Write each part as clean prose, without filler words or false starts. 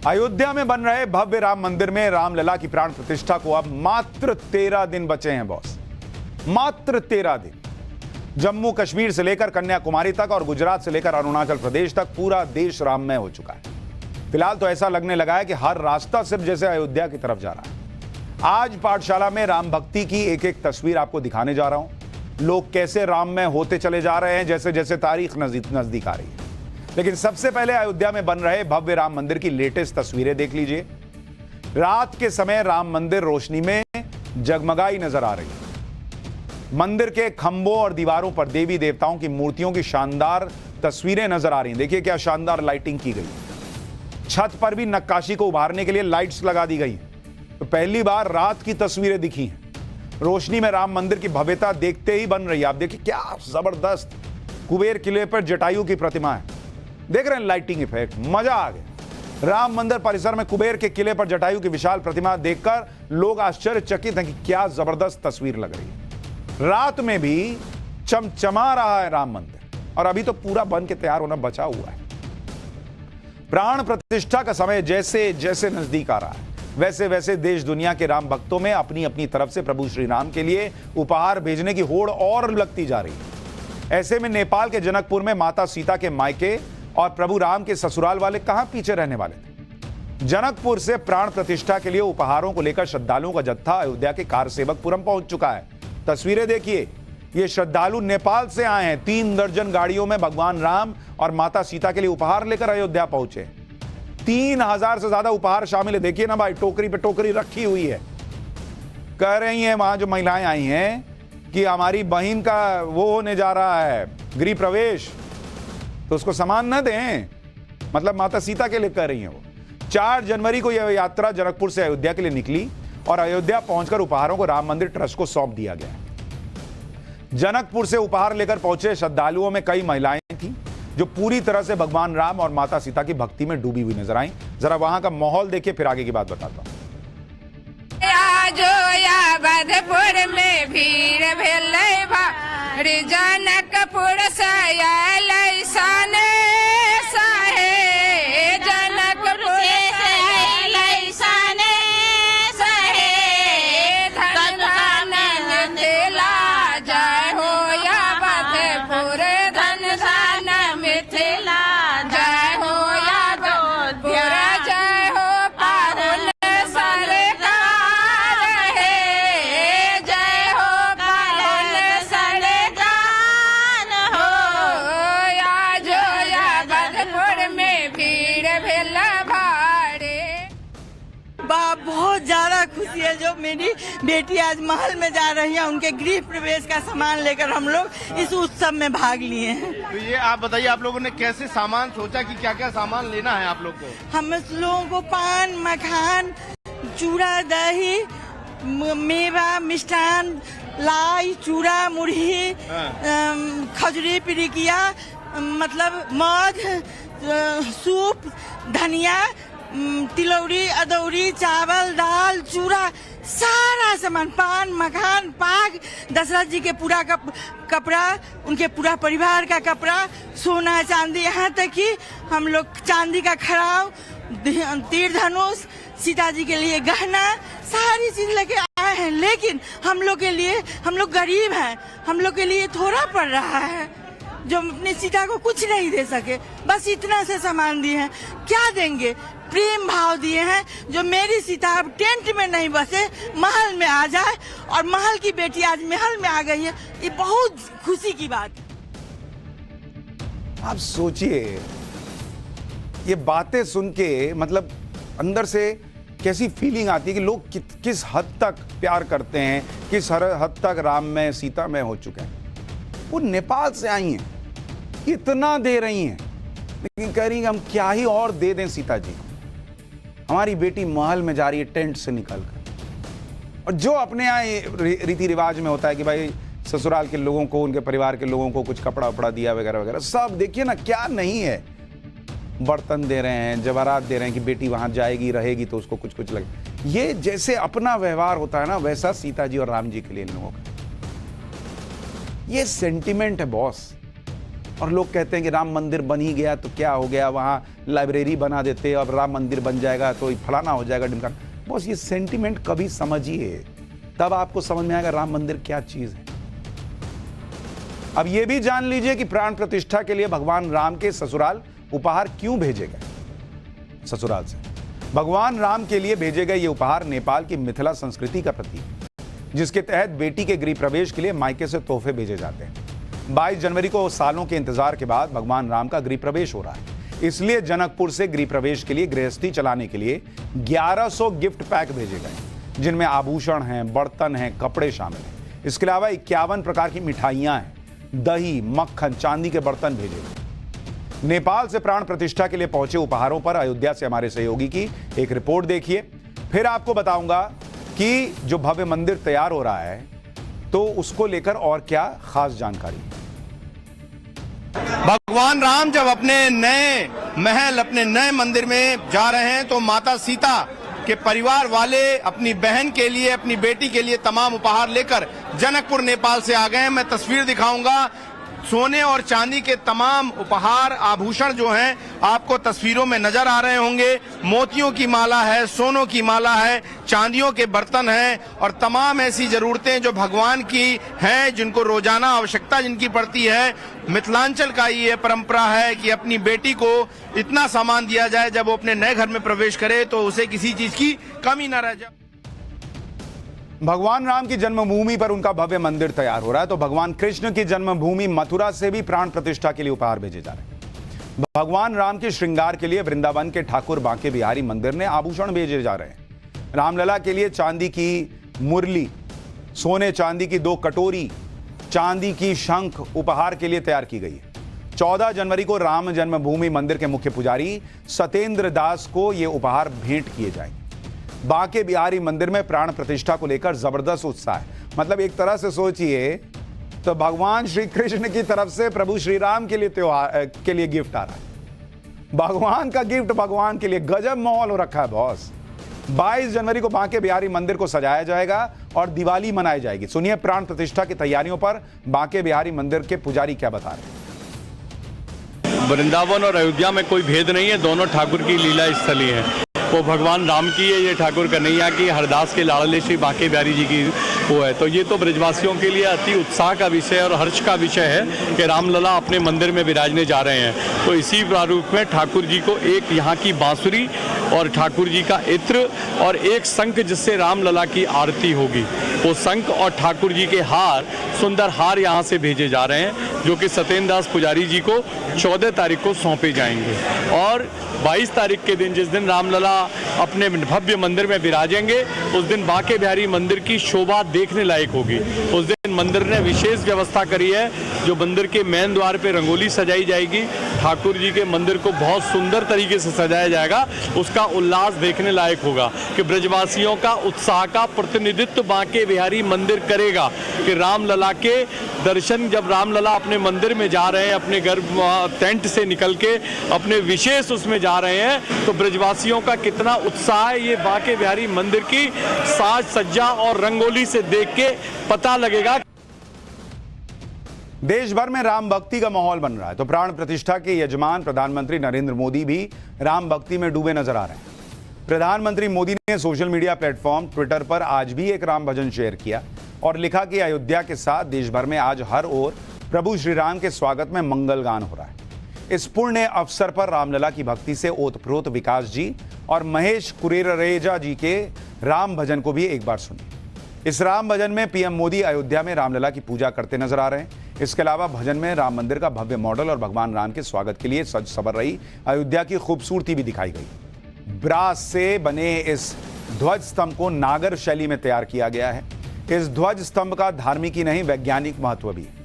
अयोध्या में बन रहे भव्य राम मंदिर में रामलला की प्राण प्रतिष्ठा को अब मात्र 13 दिन बचे हैं बॉस, मात्र 13 दिन। जम्मू कश्मीर से लेकर कन्याकुमारी तक और गुजरात से लेकर अरुणाचल प्रदेश तक पूरा देश राममय हो चुका है। फिलहाल तो ऐसा लगने लगा है कि हर रास्ता सिर्फ जैसे अयोध्या की तरफ जा रहा है। आज पाठशाला में राम भक्ति की एक एक तस्वीर आपको दिखाने जा रहा हूं। लोग कैसे राममय होते चले जा रहे हैं जैसे जैसे तारीख नजदीक आ रही है। लेकिन सबसे पहले अयोध्या में बन रहे भव्य राम मंदिर की लेटेस्ट तस्वीरें देख लीजिए। रात के समय राम मंदिर रोशनी में जगमगाई नजर आ रही है। मंदिर के खंभों और दीवारों पर देवी देवताओं की मूर्तियों की शानदार तस्वीरें नजर आ रही हैं। देखिए क्या शानदार लाइटिंग की गई है। छत पर भी नक्काशी को उभारने के लिए लाइट्स लगा दी गई। तो पहली बार रात की तस्वीरें दिखी हैं। रोशनी में राम मंदिर की भव्यता देखते ही बन रही है। आप देखिए क्या जबरदस्त कुबेर किले पर जटायु की प्रतिमा है। देख रहे हैं लाइटिंग इफेक्ट, मजा आ गया। राम मंदिर परिसर में कुबेर के किले पर जटायु की विशाल प्रतिमा देखकर लोग आश्चर्यचकित हैं कि क्या जबरदस्त तस्वीर लग रही है। रात में भी चमचमा रहा है राम मंदिर और अभी तो पूरा बन के तैयार होना बचा हुआ है। प्राण प्रतिष्ठा का समय जैसे जैसे नजदीक आ रहा है वैसे वैसे देश दुनिया के राम भक्तों में अपनी अपनी तरफ से प्रभु श्री राम के लिए उपहार भेजने की होड़ और लगती जा रही है। ऐसे में नेपाल के जनकपुर में माता सीता के मायके और प्रभु राम के ससुराल वाले कहां पीछे रहने वाले थे। जनकपुर से प्राण प्रतिष्ठा के लिए उपहारों को लेकर श्रद्धालुओं का जत्था अयोध्या के कारसेवकपुरम पहुंच चुका है। तस्वीरें देखिए, ये श्रद्धालु नेपाल से आए हैं। 3 दर्जन गाड़ियों में भगवान राम और माता सीता के लिए उपहार लेकर अयोध्या पहुंचे। 3000 से ज्यादा उपहार शामिल है। देखिए ना भाई, टोकरी पे टोकरी रखी हुई है। कह रही हैं वहां जो महिलाएं आई हैं कि हमारी बहन का वो होने जा रहा है गृह प्रवेश, तो उसको सामान न दें, मतलब माता सीता के लिए कर रही हैं वो। 4 जनवरी को यह यात्रा जनकपुर से अयोध्या के लिए निकली और अयोध्या पहुंचकर उपहारों को राम मंदिर ट्रस्ट को सौंप दिया गया। जनकपुर से उपहार लेकर पहुंचे श्रद्धालुओं में कई महिलाएं थी जो पूरी तरह से भगवान राम और माता सीता की भक्ति में डूबी हुई नजर आई। जरा वहां का माहौल देखिए, फिर आगे की बात बताता हूं। में भीड़ भेलै भारी जनकपुर सयालै साने सहे जनकपुर सयालै साने सहे धन धन मिथिला जय हो या बधपुर धन धन मिथिला जय हो या बधपुर जय हो पाहुन बहुत ज़्यादा खुशी है जो मेरी बेटी आज महल में जा रही है। उनके गृह प्रवेश का सामान लेकर हम लोग इस उत्सव में भाग लिए हैं। तो ये आप बताइए, आप लोगों ने कैसे सामान सोचा कि क्या क्या सामान लेना है आप लोग को? हम लोगों को पान, मखान, चूड़ा, दही, मेवा, मिष्ठान, लाई, चूड़ा, मुरही, खजूरी, पिरिकिया, मतलब मध, सूप, धनिया, तिलौरी, अदौरी, चावल, दाल, चूड़ा, सारा सामान, पान, मखान, पाग, दशरथ जी के पूरा कपड़ा, उनके पूरा परिवार का कपड़ा, सोना चांदी, यहाँ तक कि हम लोग चांदी का खड़ाव, तीर धनुष, सीता जी के लिए गहना, सारी चीज लेके आए हैं। लेकिन हम लोग के लिए, हम लोग गरीब हैं, हम लोग के लिए थोड़ा पड़ रहा है जो अपनी सीता को कुछ नहीं दे सके, बस इतना से सामान दिए हैं। क्या देंगे? प्रेम भाव दिए हैं जो मेरी सीता अब टेंट में नहीं बसे, महल में आ जाए, और महल की बेटी आज महल में आ गई है। ये बहुत खुशी की बात है। आप सोचिए, ये बातें सुन के मतलब अंदर से कैसी फीलिंग आती है कि लोग किस हद तक प्यार करते हैं, किस हद तक राम में सीता में हो चुके हैं। वो नेपाल से आई हैं, इतना दे रही हैं, लेकिन कह रही हैं हम क्या ही और दे दें सीता जी को। हमारी बेटी महल में जा रही है टेंट से निकलकर। और जो अपने यहाँ रीति रिवाज में होता है कि भाई ससुराल के लोगों को, उनके परिवार के लोगों को कुछ कपड़ा वपड़ा दिया वगैरह वगैरह, सब देखिए ना क्या नहीं है। बर्तन दे रहे हैं, जवाहरात दे रहे हैं कि बेटी वहां जाएगी रहेगी तो उसको कुछ कुछ लगे। ये जैसे अपना व्यवहार होता है ना, वैसा सीता जी और राम जी के लिए इन लोगों का ये सेंटिमेंट है बॉस। और लोग कहते हैं कि राम मंदिर बन ही गया तो क्या हो गया, वहाँ लाइब्रेरी बना देते, अब राम मंदिर बन जाएगा तो फलाना हो जाएगा ढिमकाना। बस ये सेंटिमेंट कभी समझिए, तब आपको समझ में आएगा राम मंदिर क्या चीज है। अब ये भी जान लीजिए कि प्राण प्रतिष्ठा के लिए भगवान राम के ससुराल उपहार क्यों भेजे गए। ससुराल से भगवान राम के लिए भेजे गए ये उपहार नेपाल की मिथिला संस्कृति का प्रतीक है, जिसके तहत बेटी के गृह प्रवेश के लिए मायके से तोहफे भेजे जाते हैं। 22 जनवरी को सालों के इंतजार के बाद भगवान राम का गृह प्रवेश हो रहा है, इसलिए जनकपुर से गृह प्रवेश के लिए गृहस्थी चलाने के लिए 1100 गिफ्ट पैक भेजे गए, जिनमें आभूषण हैं, बर्तन हैं, कपड़े शामिल हैं। इसके अलावा 51 प्रकार की मिठाइयां हैं, दही, मक्खन, चांदी के बर्तन भेजे गए। नेपाल से प्राण प्रतिष्ठा के लिए पहुंचे उपहारों पर अयोध्या से हमारे सहयोगी की एक रिपोर्ट देखिए, फिर आपको बताऊंगा कि जो भव्य मंदिर तैयार हो रहा है तो उसको लेकर और क्या खास जानकारी। भगवान राम जब अपने नए महल, अपने नए मंदिर में जा रहे हैं तो माता सीता के परिवार वाले अपनी बहन के लिए, अपनी बेटी के लिए तमाम उपहार लेकर जनकपुर नेपाल से आ गए हैं। मैं तस्वीर दिखाऊंगा, सोने और चांदी के तमाम उपहार, आभूषण जो हैं आपको तस्वीरों में नजर आ रहे होंगे। मोतियों की माला है, सोनों की माला है, चांदियों के बर्तन हैं और तमाम ऐसी जरूरतें जो भगवान की हैं, जिनको रोजाना आवश्यकता जिनकी पड़ती है। मिथिलांचल का ये परंपरा है कि अपनी बेटी को इतना सामान दिया जाए, जब वो अपने नए घर में प्रवेश करे तो उसे किसी चीज की कमी न रह जाए। भगवान राम की जन्मभूमि पर उनका भव्य मंदिर तैयार हो रहा है, तो भगवान कृष्ण की जन्मभूमि मथुरा से भी प्राण प्रतिष्ठा के लिए उपहार भेजे जा रहे हैं। भगवान राम के श्रृंगार के लिए वृंदावन के ठाकुर बांके बिहारी मंदिर ने आभूषण भेजे जा रहे हैं। रामलला के लिए चांदी की मुरली, सोने चांदी की 2 कटोरी, चांदी की शंख उपहार के लिए तैयार की गई है। 14 जनवरी को राम जन्मभूमि मंदिर के मुख्य पुजारी सत्येंद्र दास को ये उपहार भेंट किए जाएंगे। बांके बिहारी मंदिर में प्राण प्रतिष्ठा को लेकर जबरदस्त उत्साह है। मतलब एक तरह से सोचिए तो भगवान श्री कृष्ण की तरफ से प्रभु श्री राम के लिए त्योहार के लिए गिफ्ट आ रहा है। भगवान का गिफ्ट भगवान के लिए, गजब माहौल हो रखा है बॉस। 22 जनवरी को बांके बिहारी मंदिर को सजाया जाएगा और दिवाली मनाई जाएगी। सुनिए प्राण प्रतिष्ठा की तैयारियों पर बांके बिहारी मंदिर के पुजारी क्या बता रहे हैं। वृंदावन और अयोध्या में कोई भेद नहीं है, दोनों ठाकुर की लीला स्थली है। वो भगवान राम की है, ये ठाकुर कन्हैया की, हरदास के लाडले श्री बांके बिहारी जी की वो है। तो ये तो ब्रजवासियों के लिए अति उत्साह का विषय और हर्ष का विषय है कि रामलला अपने मंदिर में विराजने जा रहे हैं। तो इसी प्रारूप में ठाकुर जी को एक यहाँ की बांसुरी और ठाकुर जी का इत्र और एक शंख, जिससे रामलला की आरती होगी, वो शंख और ठाकुर जी के हार, सुंदर हार यहाँ से भेजे जा रहे हैं, जो कि सत्येंद्र दास पुजारी जी को 14 तारीख को सौंपे जाएंगे। और 22 तारीख के दिन, जिस दिन रामलला अपने भव्य मंदिर में विराजेंगे, उस दिन बांके बिहारी मंदिर की शोभा देखने लायक होगी। उस दिन मंदिर ने विशेष व्यवस्था करी है, जो मंदिर के मेन द्वार पे रंगोली सजाई जाएगी, ठाकुर जी के मंदिर को बहुत सुंदर तरीके से सजाया जाएगा। उसका उल्लास देखने लायक होगा कि ब्रजवासियों का उत्साह का प्रतिनिधित्व बांके बिहारी मंदिर करेगा कि रामलला के दर्शन, जब रामलला अपने मंदिर में जा रहे हैं, अपने घर टेंट से निकल के अपने विशेष उसमें जा रहे हैं, तो ब्रजवासियों का कितना उत्साह है, ये बांके बिहारी मंदिर की साज सज्जा और रंगोली से देख के पता लगेगा। देश भर में राम भक्ति का माहौल बन रहा है, तो प्राण प्रतिष्ठा के यजमान प्रधानमंत्री नरेंद्र मोदी भी राम भक्ति में डूबे नजर आ रहे हैं। प्रधानमंत्री मोदी ने सोशल मीडिया प्लेटफॉर्म ट्विटर पर आज भी एक राम भजन शेयर किया और लिखा कि अयोध्या के साथ देश भर में आज हर ओर प्रभु श्री राम के स्वागत में मंगल गान हो रहा है। इस पुण्य अवसर पर रामलला की भक्ति से ओतप्रोत विकास जी और महेश कुरेरेजा जी के राम भजन को भी एक बार सुनिए। इस राम भजन में पीएम मोदी अयोध्या में रामलला की पूजा करते नजर आ रहे हैं। इसके अलावा भजन में राम मंदिर का भव्य मॉडल और भगवान राम के स्वागत के लिए सज संवर रही अयोध्या की खूबसूरती भी दिखाई गई। ब्रास से बने इस ध्वज स्तंभ को नागर शैली में तैयार किया गया है। इस ध्वज स्तंभ का धार्मिक ही नहीं वैज्ञानिक महत्व भी है।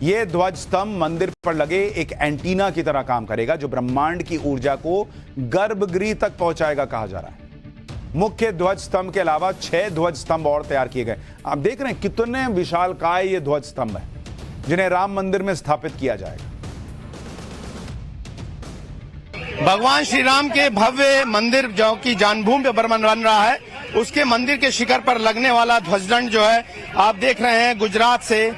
यह ध्वज स्तंभ मंदिर पर लगे एक एंटीना की तरह काम करेगा, जो ब्रह्मांड की ऊर्जा को गर्भगृह तक पहुंचाएगा, कहा जा रहा है। मुख्य ध्वज स्तंभ के अलावा 6 ध्वज स्तंभ और तैयार किए गए। आप देख रहे हैं कितने विशालकाय ये ध्वज स्तंभ है, जिन्हें राम मंदिर में स्थापित किया जाएगा। भगवान श्री राम के भव्य मंदिर जो की जन्मभूमि पर बन रहा है, उसके मंदिर के शिखर पर लगने वाला ध्वजदंड जो है, आप देख रहे हैं गुजरात से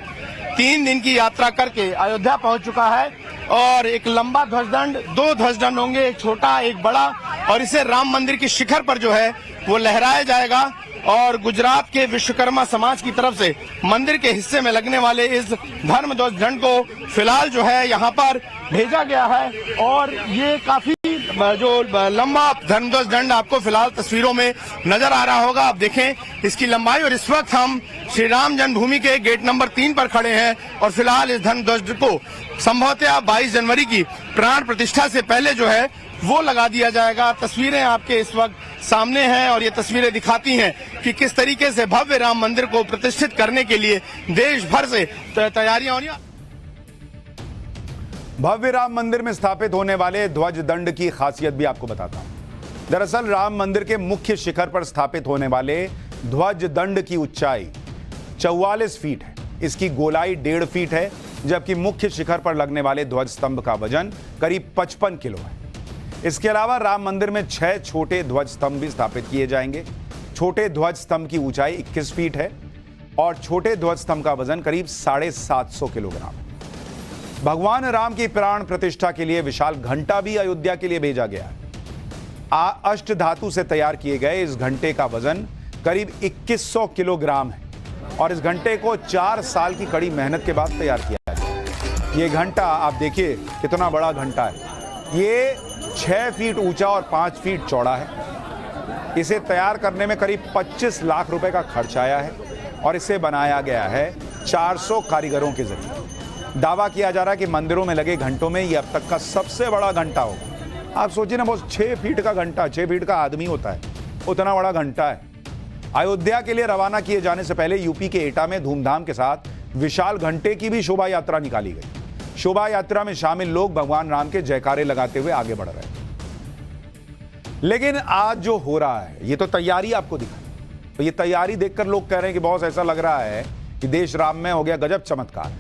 3 दिन की यात्रा करके अयोध्या पहुंच चुका है। और एक लंबा ध्वजदंड, 2 ध्वजदंड होंगे, एक छोटा एक बड़ा, और इसे राम मंदिर की शिखर पर जो है वो लहराया जाएगा। और गुजरात के विश्वकर्मा समाज की तरफ से मंदिर के हिस्से में लगने वाले इस धर्म ध्वज झंड को फिलहाल जो है यहाँ पर भेजा गया है। और ये काफी जो लंबा धर्म ध्वज झंड आपको फिलहाल तस्वीरों में नजर आ रहा होगा, आप देखें इसकी लंबाई। और इस वक्त हम श्री राम जन्मभूमि के गेट नंबर 3 पर खड़े हैं और फिलहाल इस धर्म ध्वज को संभवतः 22 जनवरी की प्राण प्रतिष्ठा से पहले जो है वो लगा दिया जाएगा। तस्वीरें आपके इस वक्त सामने हैं और ये तस्वीरें दिखाती हैं कि किस तरीके से भव्य राम मंदिर को प्रतिष्ठित करने के लिए देश भर से तैयारियां हो रही हैं। भव्य राम मंदिर में स्थापित होने वाले ध्वज दंड की खासियत भी आपको बताता हूं। दरअसल राम मंदिर के मुख्य शिखर पर स्थापित होने वाले ध्वज दंड की ऊंचाई 44 फीट है, इसकी गोलाई 1.5 फीट है, जबकि मुख्य शिखर पर लगने वाले ध्वज स्तंभ का वजन करीब 55 किलो है। इसके अलावा राम मंदिर में 6 छोटे ध्वज स्तंभ भी स्थापित किए जाएंगे। छोटे ध्वज स्तंभ की ऊंचाई 21 फीट है और छोटे ध्वज स्तंभ का वजन करीब 750 किलोग्राम है। भगवान राम की प्राण प्रतिष्ठा के लिए विशाल घंटा भी अयोध्या के लिए भेजा गया है। अष्ट धातु से तैयार किए गए इस घंटे का वजन करीब 2100 किलोग्राम है और इस घंटे को 4 साल की कड़ी मेहनत के बाद तैयार किया है। ये घंटा आप देखिए कितना बड़ा घंटा है। ये 6 फीट ऊंचा और 5 फीट चौड़ा है। इसे तैयार करने में करीब 25 लाख रुपए का खर्च आया है और इसे बनाया गया है 400 कारीगरों के जरिए। दावा किया जा रहा है कि मंदिरों में लगे घंटों में यह अब तक का सबसे बड़ा घंटा होगा। आप सोचिए ना, बहुत 6 फीट का घंटा, 6 फीट का आदमी होता है, उतना बड़ा घंटा है। अयोध्या के लिए रवाना किए जाने से पहले यूपी के एटा में धूमधाम के साथ विशाल घंटे की भी शोभा यात्रा निकाली गई। शोभा यात्रा में शामिल लोग भगवान राम के जयकारे लगाते हुए आगे बढ़ रहे हैं। लेकिन आज जो हो रहा है, ये तो तैयारी आपको दिखाई, तो ये तैयारी देखकर लोग कह रहे हैं कि बहुत ऐसा लग रहा है कि देश राम में हो गया गजब चमत्कार।